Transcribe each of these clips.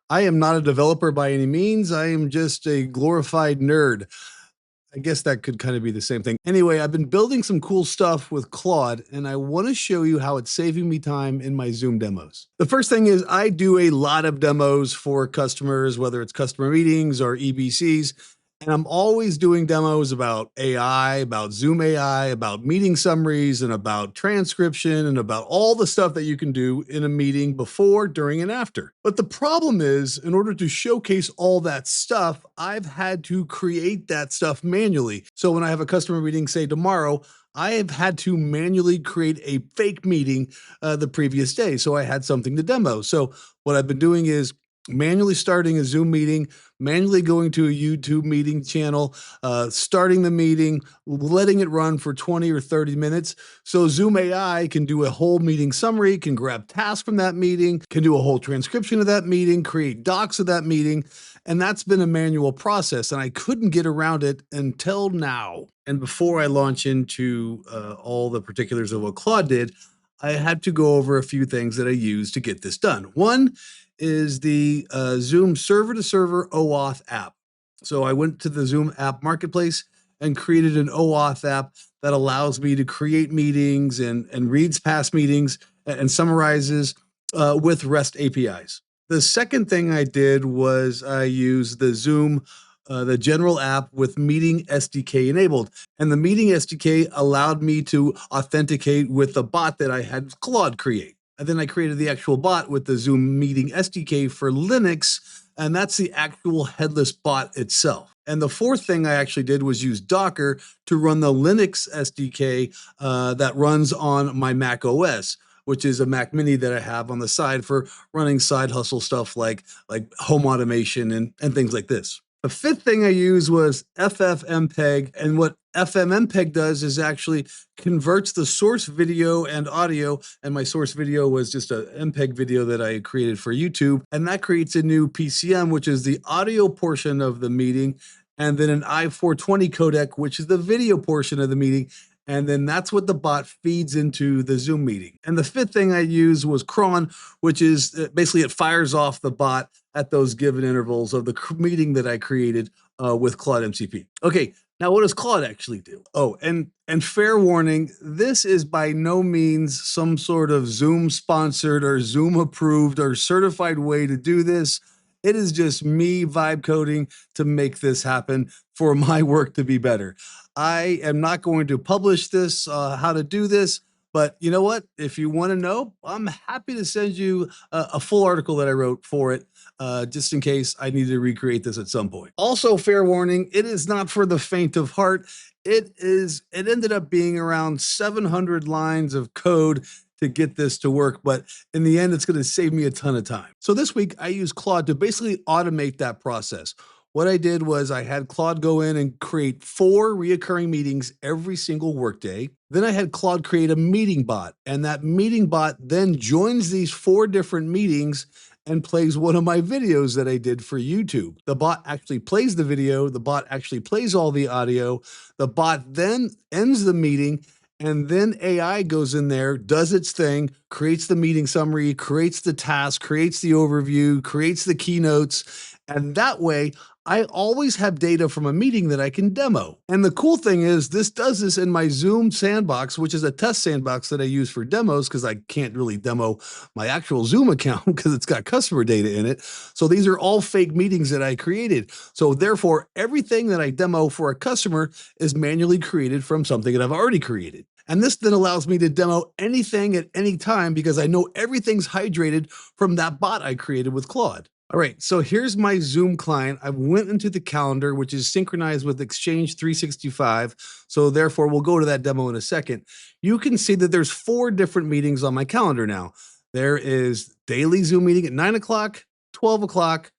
I am not a developer by any means. I am just a glorified nerd. I guess that could kind of be the same thing. Anyway, I've been building some cool stuff with Claude, and I want to show you how it's saving me time in my Zoom demos. The first thing is I do a lot of demos for customers, whether it's customer meetings or EBCs. And I'm always doing demos about AI, about Zoom AI, about meeting summaries, and about transcription, and about all the stuff that you can do in a meeting before, during, and after. But the problem is, in order to showcase all that stuff, I've had to create that stuff manually. So when I have a customer meeting, say tomorrow, I have had to manually create a fake meeting the previous day. So I had something to demo. So what I've been doing is manually starting a Zoom meeting, manually going to a YouTube meeting channel, starting the meeting, letting it run for 20 or 30 minutes. So Zoom AI can do a whole meeting summary, can grab tasks from that meeting, can do a whole transcription of that meeting, create docs of that meeting. And that's been a manual process, and I couldn't get around it until now. And before I launch into all the particulars of what Claude did, I had to go over a few things that I used to get this done. One is the Zoom server-to-server OAuth app. So I went to the Zoom app marketplace and created an OAuth app that allows me to create meetings and reads past meetings and summarizes with REST APIs. The second thing I did was I used the Zoom the general app with Meeting SDK enabled. And the Meeting SDK allowed me to authenticate with the bot that I had Claude create. And then I created the actual bot with the Zoom Meeting SDK for Linux, and that's the actual headless bot itself. And the fourth thing I actually did was use Docker to run the Linux SDK that runs on my Mac OS, which is a Mac Mini that I have on the side for running side hustle stuff like home automation and things like this. The fifth thing I used was FFmpeg, and what FFmpeg does is actually converts the source video and audio, and my source video was just a MPEG video that I created for YouTube, and that creates a new PCM, which is the audio portion of the meeting, and then an I-420 codec, which is the video portion of the meeting, and then that's what the bot feeds into the Zoom meeting. And the fifth thing I used was cron, which is basically it fires off the bot at those given intervals of the meeting that I created with Claude MCP. Okay, now what does Claude actually do? Oh, and fair warning, this is by no means some sort of Zoom sponsored or Zoom approved or certified way to do this. It is just me vibe coding to make this happen for my work to be better. I am not going to publish this, how to do this, but you know what? If you want to know, I'm happy to send you a full article that I wrote for it, just in case I need to recreate this at some point. Also, fair warning, it is not for the faint of heart. It ended up being around 700 lines of code to get this to work, but in the end, it's going to save me a ton of time. So this week, I used Claude to basically automate that process. What I did was I had Claude go in and create 4 reoccurring meetings every single workday. Then I had Claude create a meeting bot, and that meeting bot then joins these 4 different meetings and plays one of my videos that I did for YouTube. The bot actually plays the video, the bot actually plays all the audio, the bot then ends the meeting, and then AI goes in there, does its thing, creates the meeting summary, creates the task, creates the overview, creates the keynotes, and that way, I always have data from a meeting that I can demo. And the cool thing is this does this in my Zoom sandbox, which is a test sandbox that I use for demos because I can't really demo my actual Zoom account because it's got customer data in it. So these are all fake meetings that I created. So therefore, everything that I demo for a customer is manually created from something that I've already created. And this then allows me to demo anything at any time because I know everything's hydrated from that bot I created with Claude. All right, so here's my Zoom client. I went into the calendar, which is synchronized with Exchange 365. So therefore, we'll go to that demo in a second. You can see that there's 4 different meetings on my calendar now. There is daily Zoom meeting at 9 o'clock, 12 o'clock,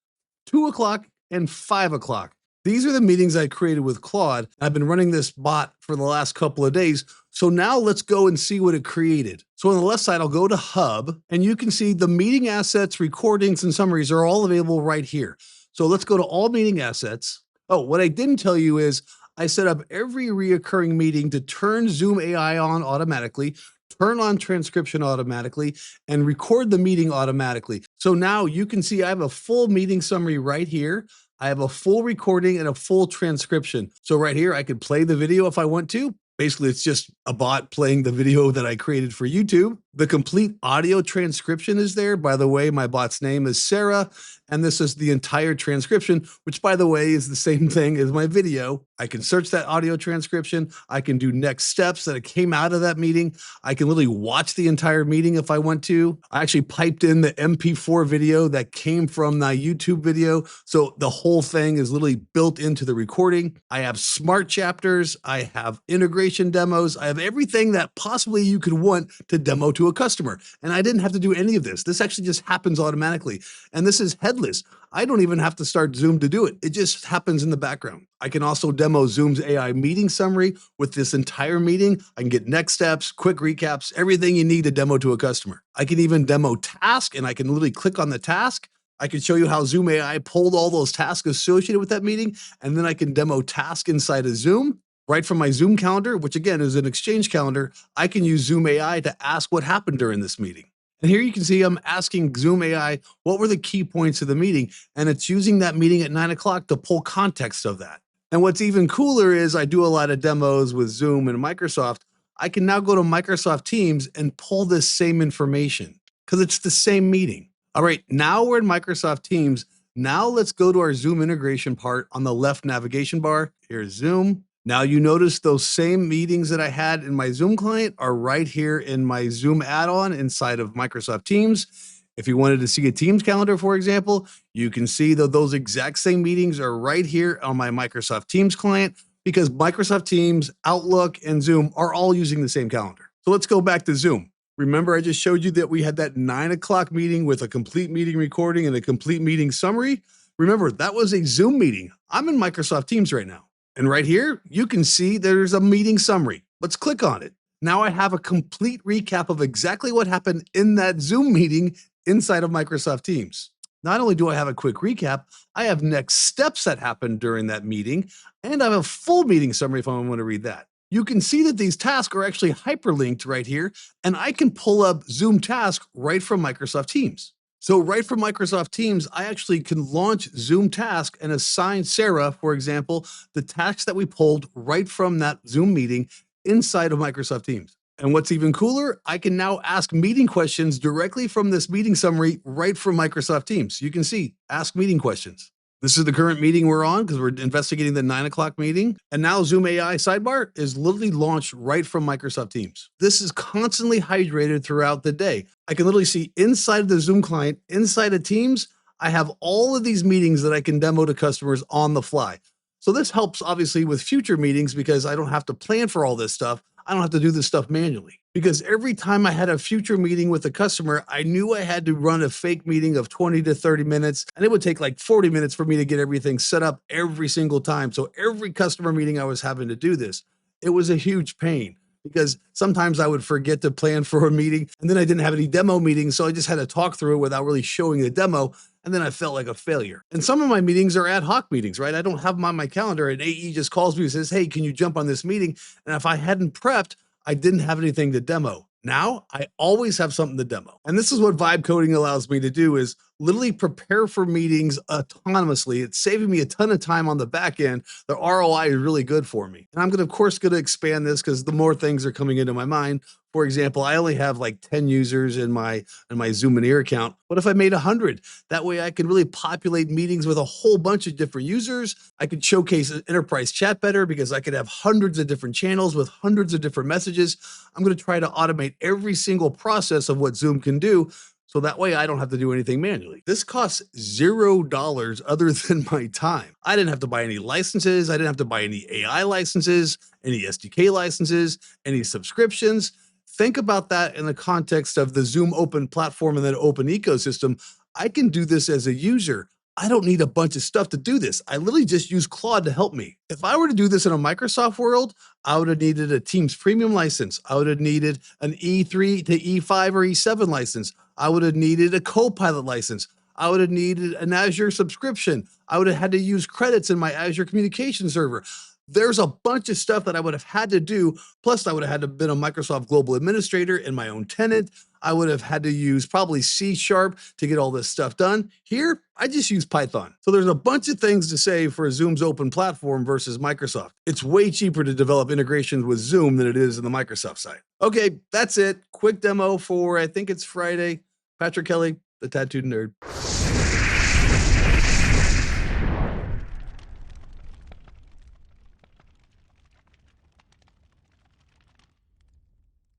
2 o'clock, and 5 o'clock. These are the meetings I created with Claude. I've been running this bot for the last couple of days. So now let's go and see what it created. So on the left side, I'll go to Hub, and you can see the meeting assets, recordings, and summaries are all available right here. So let's go to all meeting assets. Oh, what I didn't tell you is I set up every reoccurring meeting to turn Zoom AI on automatically, turn on transcription automatically, and record the meeting automatically. So now you can see I have a full meeting summary right here. I have a full recording and a full transcription. So right here, I could play the video if I want to. Basically, it's just a bot playing the video that I created for YouTube. The complete audio transcription is there. By the way, my bot's name is Sarah, and this is the entire transcription, which, by the way, is the same thing as my video. I can search that audio transcription. I can do next steps that came out of that meeting. I can literally watch the entire meeting if I want to. I actually piped in the MP4 video that came from the YouTube video. So the whole thing is literally built into the recording. I have smart chapters. I have integration demos. I have everything that possibly you could want to demo to a customer. And I didn't have to do any of this. This actually just happens automatically. And this is headless. I don't even have to start Zoom to do it. It just happens in the background. I can also demo Zoom's AI meeting summary with this entire meeting. I can get next steps, quick recaps, everything you need to demo to a customer. I can even demo task, and I can literally click on the task. I can show you how Zoom AI pulled all those tasks associated with that meeting, and then I can demo task inside of Zoom. Right from my Zoom calendar, which again is an Exchange calendar, I can use Zoom AI to ask what happened during this meeting. And here you can see I'm asking Zoom AI, what were the key points of the meeting? And it's using that meeting at 9 o'clock to pull context of that. And what's even cooler is I do a lot of demos with Zoom and Microsoft. I can now go to Microsoft Teams and pull this same information because it's the same meeting. All right, now we're in Microsoft Teams. Now let's go to our Zoom integration part on the left navigation bar. Here's Zoom. Now you notice those same meetings that I had in my Zoom client are right here in my Zoom add-on inside of Microsoft Teams. If you wanted to see a Teams calendar, for example, you can see that those exact same meetings are right here on my Microsoft Teams client because Microsoft Teams, Outlook, and Zoom are all using the same calendar. So let's go back to Zoom. Remember, I just showed you that we had that 9 o'clock meeting with a complete meeting recording and a complete meeting summary. Remember, that was a Zoom meeting. I'm in Microsoft Teams right now. And right here, you can see there's a meeting summary. Let's click on it. Now I have a complete recap of exactly what happened in that Zoom meeting inside of Microsoft Teams. Not only do I have a quick recap, I have next steps that happened during that meeting, and I have a full meeting summary if I want to read that. You can see that these tasks are actually hyperlinked right here, and I can pull up Zoom task right from Microsoft Teams. So right from Microsoft Teams, I actually can launch Zoom task and assign Sarah, for example, the tasks that we pulled right from that Zoom meeting inside of Microsoft Teams. And what's even cooler, I can now ask meeting questions directly from this meeting summary right from Microsoft Teams. You can see, ask meeting questions. This is the current meeting we're on because we're investigating the 9 o'clock meeting. And now Zoom AI sidebar is literally launched right from Microsoft Teams. This is constantly hydrated throughout the day. I can literally see inside of the Zoom client, inside of Teams, I have all of these meetings that I can demo to customers on the fly. So this helps obviously with future meetings because I don't have to plan for all this stuff. I don't have to do this stuff manually because every time I had a future meeting with a customer, I knew I had to run a fake meeting of 20 to 30 minutes, and it would take like 40 minutes for me to get everything set up every single time. So every customer meeting I was having to do this. It was a huge pain because sometimes I would forget to plan for a meeting and then I didn't have any demo meetings. So I just had to talk through it without really showing the demo. And then I felt like a failure. And some of my meetings are ad hoc meetings, right? I don't have them on my calendar and AE just calls me and says, hey, can you jump on this meeting? And if I hadn't prepped, I didn't have anything to demo. Now I always have something to demo. And this is what vibe coding allows me to do is literally prepare for meetings autonomously. It's saving me a ton of time on the back end. The ROI is really good for me. And I'm going to, of course, expand this because the more things are coming into my mind. For example, I only have like 10 users in my Zoom and Ear account. What if I made 100? That way I could really populate meetings with a whole bunch of different users. I could showcase enterprise chat better because I could have hundreds of different channels with hundreds of different messages. I'm going to try to automate every single process of what Zoom can do. So that way I don't have to do anything manually. This costs $0 other than my time. I didn't have to buy any licenses. I didn't have to buy any AI licenses, any SDK licenses, any subscriptions. Think about that in the context of the Zoom open platform and that open ecosystem. I can do this as a user. I don't need a bunch of stuff to do this. I literally just use Claude to help me. If I were to do this in a Microsoft world, I would have needed a Teams premium license. I would have needed an E3 to E5 or E7 license. I would have needed a Copilot license. I would have needed an Azure subscription. I would have had to use credits in my Azure communication server. There's a bunch of stuff that I would have had to do. Plus, I would have had to been a Microsoft Global Administrator in my own tenant. I would have had to use probably C# to get all this stuff done. Here, I just use Python. So there's a bunch of things to say for Zoom's open platform versus Microsoft. It's way cheaper to develop integrations with Zoom than it is in the Microsoft side. Okay, that's it. Quick demo for, I think it's Friday. Patrick Kelly, the Tattooed Nerd.